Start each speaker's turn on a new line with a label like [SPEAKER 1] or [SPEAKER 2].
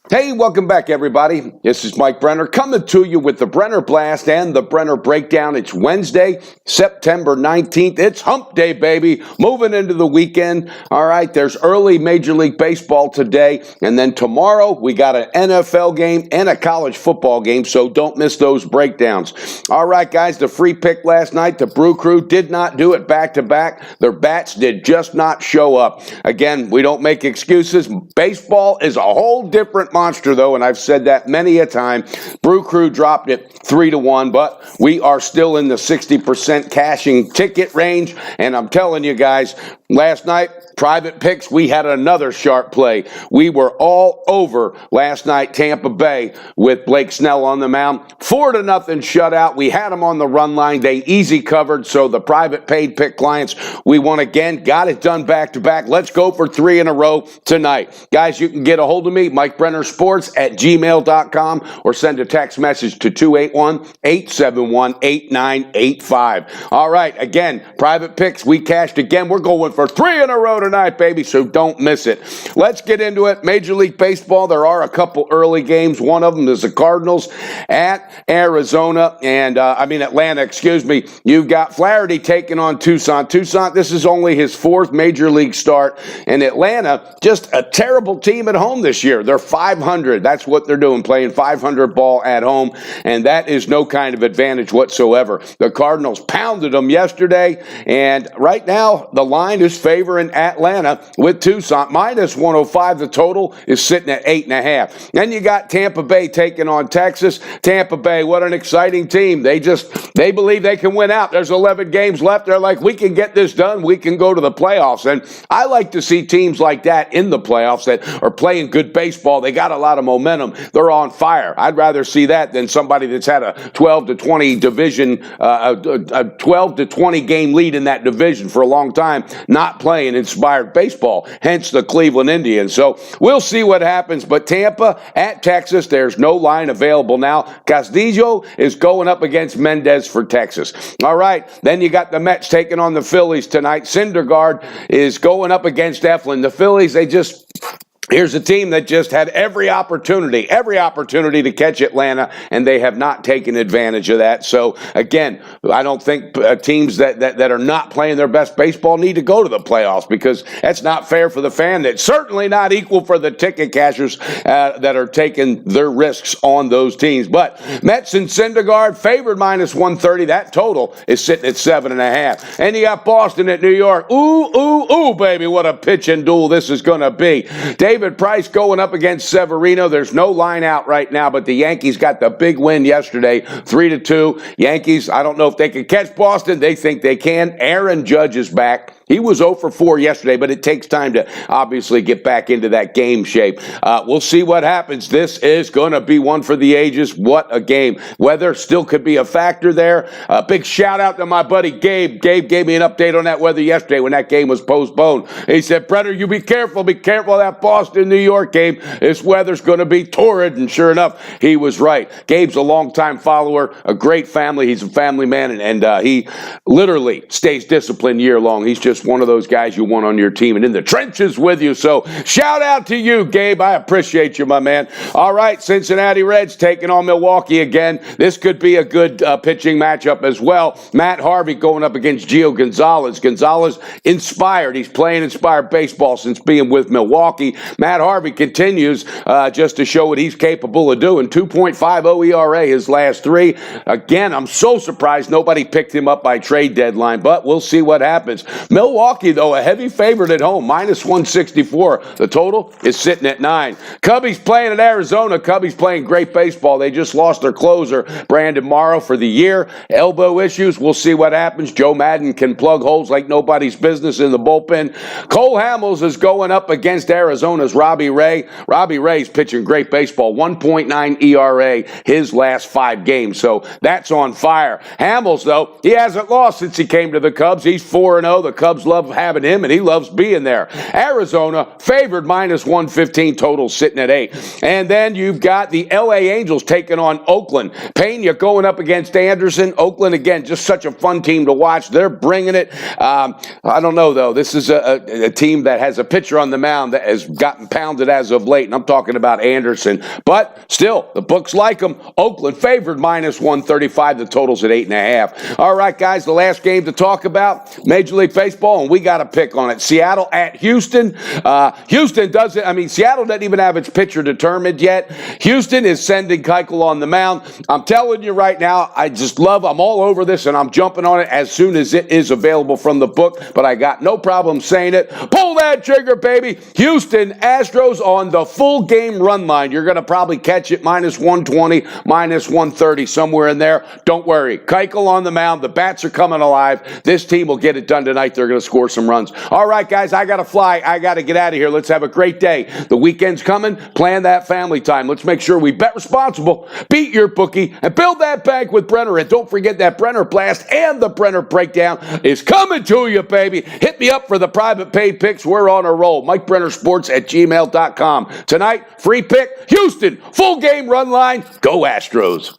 [SPEAKER 1] Hey, welcome back, everybody. This is Mike Brenner coming to you with the Brenner Blast and the Brenner Breakdown. It's Wednesday, September 19th. It's hump day, baby. Moving into the weekend. All right, there's early Major League Baseball today. And then tomorrow, we got an NFL game and a college football game, so don't miss those breakdowns. All right, guys, the free pick last night, the Brew Crew did not do it back-to-back. Their bats did just not show up. Again, we don't make excuses. Baseball is a whole different monster, though, and I've said that many a time. Brew Crew dropped it 3-1, but we are still in the 60% cashing ticket range, and I'm telling you guys, last night, private picks, we had another sharp play. We were all over last night, Tampa Bay, with Blake Snell on the mound. 4-0 shutout. We had them on the run line. They easy covered, so the private paid pick clients, we won again. Got it done back-to-back. Let's go for 3 in a row tonight. Guys, you can get a hold of me, MikeBrennerSports@gmail.com, or send a text message to 281-871-8985. All right, again, private picks, we cashed again. We're going for 3 in a row tonight, baby, so don't miss it. Let's get into it. Major League Baseball, there are a couple early games. One of them is the Cardinals at Atlanta, excuse me. You've got Flaherty taking on Tucson. Tucson, this is only his 4th Major League start, and Atlanta, just a terrible team at home this year. They're 500. That's what they're doing, playing 500 ball at home, and that is no kind of advantage whatsoever. The Cardinals pounded them yesterday, and right now the line is favoring Atlanta with Tucson. Minus 105. The total is sitting at 8.5. Then you got Tampa Bay taking on Texas. Tampa Bay, what an exciting team. They believe they can win out. There's 11 games left. They're like, we can get this done. We can go to the playoffs. And I like to see teams like that in the playoffs that are playing good baseball. They got a lot of momentum. They're on fire. I'd rather see that than somebody that's had a 12 to 20 division, a 12 to 20 game lead in that division for a long time, not playing inspired baseball, hence the Cleveland Indians. So we'll see what happens. But Tampa at Texas, there's no line available now. Castillo is going up against Mendez for Texas. All right, then you got the Mets taking on the Phillies tonight. Syndergaard is going up against Eflin. The Phillies, here's a team that just had every opportunity to catch Atlanta, and they have not taken advantage of that. So, again, I don't think teams that are not playing their best baseball need to go to the playoffs, because that's not fair for the fan. That's certainly not equal for the ticket cashers that are taking their risks on those teams. But Mets and Syndergaard favored minus 130. That total is sitting at 7.5. And you got Boston at New York. Ooh, baby, what a pitch and duel this is going to be. David Price going up against Severino. There's no line out right now, but the Yankees got the big win yesterday, 3-2. Yankees, I don't know if they can catch Boston. They think they can. Aaron Judge is back. He was 0 for 4 yesterday, but it takes time to obviously get back into that game shape. We'll see what happens. This is going to be one for the ages. What a game. Weather still could be a factor there. Big shout out to my buddy Gabe. Gabe gave me an update on that weather yesterday when that game was postponed. He said, Brenner, you be careful of that Boston-New York game. This weather's going to be torrid, and sure enough, he was right. Gabe's a longtime follower, a great family. He's a family man, and he literally stays disciplined year long. He's just one of those guys you want on your team and in the trenches with you. So shout out to you, Gabe. I appreciate you, my man. All right, Cincinnati Reds taking on Milwaukee again. This could be a good pitching matchup as well. Matt Harvey going up against Gio Gonzalez. Gonzalez inspired. He's playing inspired baseball since being with Milwaukee. Matt Harvey continues just to show what he's capable of doing. 2.50 ERA his last 3. Again, I'm so surprised nobody picked him up by trade deadline, but we'll see what happens. Milwaukee, though, a heavy favorite at home, minus 164. The total is sitting at 9. Cubbies playing at Arizona. Cubbies playing great baseball. They just lost their closer, Brandon Morrow, for the year. Elbow issues. We'll see what happens. Joe Madden can plug holes like nobody's business in the bullpen. Cole Hamels is going up against Arizona's Robbie Ray. Robbie Ray's pitching great baseball. 1.9 ERA his last 5 games. So that's on fire. Hamels, though, he hasn't lost since he came to the Cubs. He's 4-0. The Cubs Cubs love having him, and he loves being there. Arizona favored minus 115, total sitting at 8. And then you've got the L.A. Angels taking on Oakland. Pena going up against Anderson. Oakland, again, just such a fun team to watch. They're bringing it. I don't know, though. This is a team that has a pitcher on the mound that has gotten pounded as of late, and I'm talking about Anderson. But still, the books like them. Oakland favored minus 135. The total's at 8.5. All right, guys, the last game to talk about, Major League Baseball, and we got a pick on it. Seattle at Houston. Houston doesn't, Seattle doesn't even have its pitcher determined yet. Houston is sending Keuchel on the mound. I'm telling you right now, I'm all over this, and I'm jumping on it as soon as it is available from the book, but I got no problem saying it. Pull that trigger, baby. Houston Astros on the full game run line. You're going to probably catch it minus 120, minus 130, somewhere in there. Don't worry. Keuchel on the mound. The bats are coming alive. This team will get it done tonight. They're going to score some runs. All right, guys, I got to fly. I got to get out of here. Let's have a great day. The weekend's coming. Plan that family time. Let's make sure we bet responsible, beat your bookie, and build that bank with Brenner. And don't forget that Brenner Blast and the Brenner Breakdown is coming to you, baby. Hit me up for the private paid picks. We're on a roll. MikeBrennerSports@gmail.com. Tonight, free pick, Houston, full game run line. Go Astros.